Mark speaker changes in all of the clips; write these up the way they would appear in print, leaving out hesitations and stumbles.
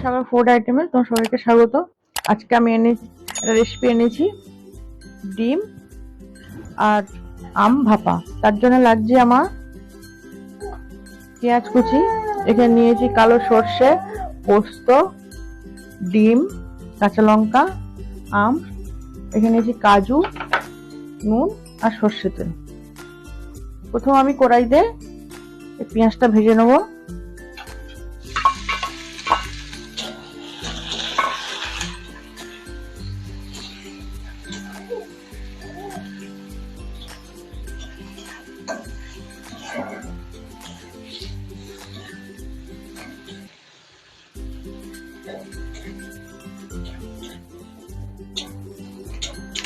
Speaker 1: সবার ফুড আইটেমে তোমার সবাইকে স্বাগত। আজকে আমি একটা রেসিপি এনেছি ডিম আর আম ভাপা। তার জন্য লাগছে আমার পেঁয়াজ কুচি, এখানে নিয়েছি কালো সর্ষে, পোস্ত, ডিম, কাঁচা লঙ্কা, আম, এখানে নিয়েছি কাজু, নুন আর সর্ষে তেল। প্রথম আমি কড়াইতে পেঁয়াজটা ভেজে নেবো।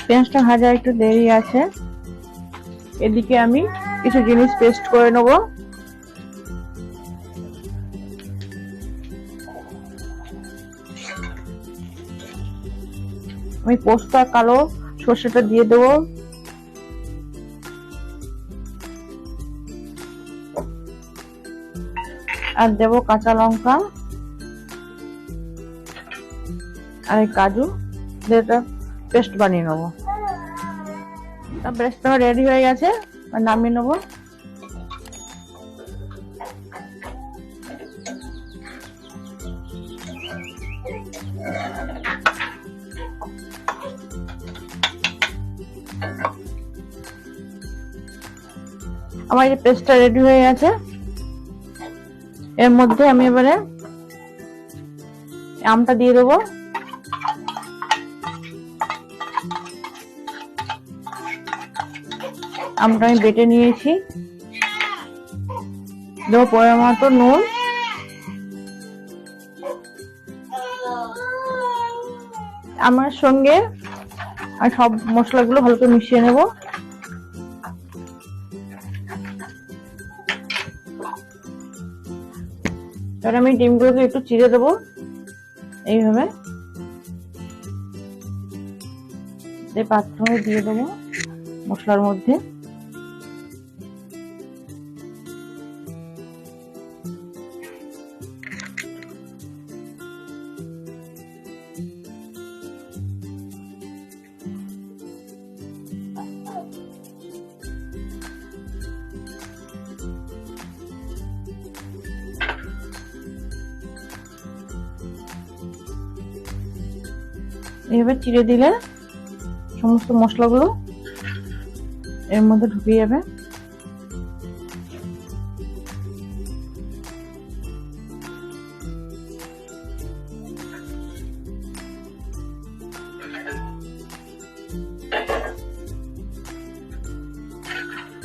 Speaker 1: পেঁয়াজটা ভাজা একটু দেরি আছে, এদিকে আমি কিছু জিনিস পেস্ট করে নেব। আমি পোস্ত আর কালো সর্ষেটা দিয়ে দেবো। আর দেব কাঁচা লঙ্কা আর কাজু, যেটা পেস্ট বানিয়ে নেবো। পেস্টটা রেডি হয়ে গেছে, নামিয়ে নেবো। আমার এই পেস্টটা রেডি হয়ে গেছে। এর মধ্যে আমি এবারে আমটা দিয়ে দেবো। আমটা আমি বেটে নিয়েছি। দেবো পরিমাণ মতো নুন, আমার সঙ্গে আর সব মশলাগুলো ভালো করে মিশিয়ে নেব। এবার আমি ডিমগুলোকে একটু চিড়ে দেবো এইভাবে, পাত্রে দিয়ে দেবো মশলার মধ্যে। এইভাবে চিড়ে দিলে সমস্ত মশলাগুলো এর মধ্যে ঢুকে যাবে।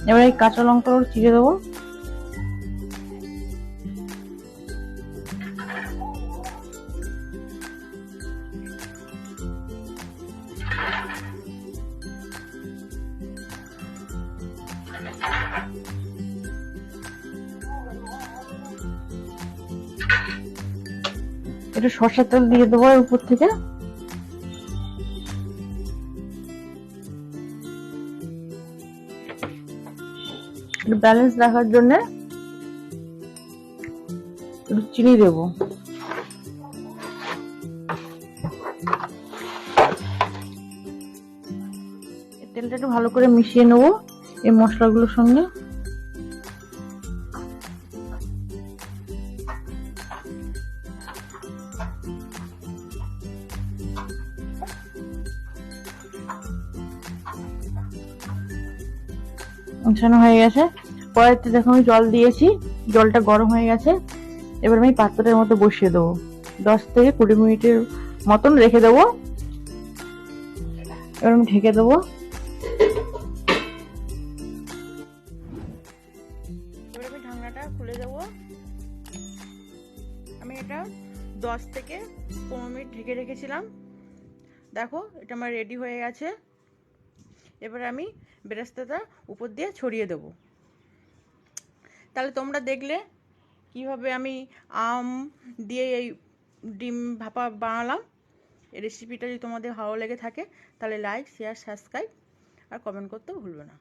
Speaker 1: এবার এই কাঁচা লঙ্কাগুলো চিড়ে দেবো। একটু সরষের তেল দিয়ে দেবো উপর থেকে। একটু ব্যালেন্স রাখার জন্য একটু চিনি দেবো। তেলটা একটু ভালো করে মিশিয়ে নেবো এই মশলাগুলোর সঙ্গে। মিশানো হয়ে গেছে। কড়াইতে দেখো আমি জল দিয়েছি, জলটা গরম হয়ে গেছে। এবার আমি পাত্রের মতো বসিয়ে দেবো। 10 থেকে 20 মিনিটের মতন রেখে দেবো। এবার আমি ঢেকে দেবো। এবার আমি ঢাকনাটা খুলে দেবো। আমি এটা 10 থেকে 15 মিনিট ঢেকে রেখেছিলাম। দেখো এটা আমার রেডি হয়ে গেছে। এবার আমি বেরেস্তাটা উপর দিয়ে ছড়িয়ে দেব। তাহলে তোমরা দেখলে কিভাবে আমি আম দিয়ে এই ডিম ভাপা বানালাম। এই রেসিপিটা যদি তোমাদের ভালো লেগে থাকে তাহলে লাইক, শেয়ার, সাবস্ক্রাইব আর কমেন্ট করতেও ভুলবে না।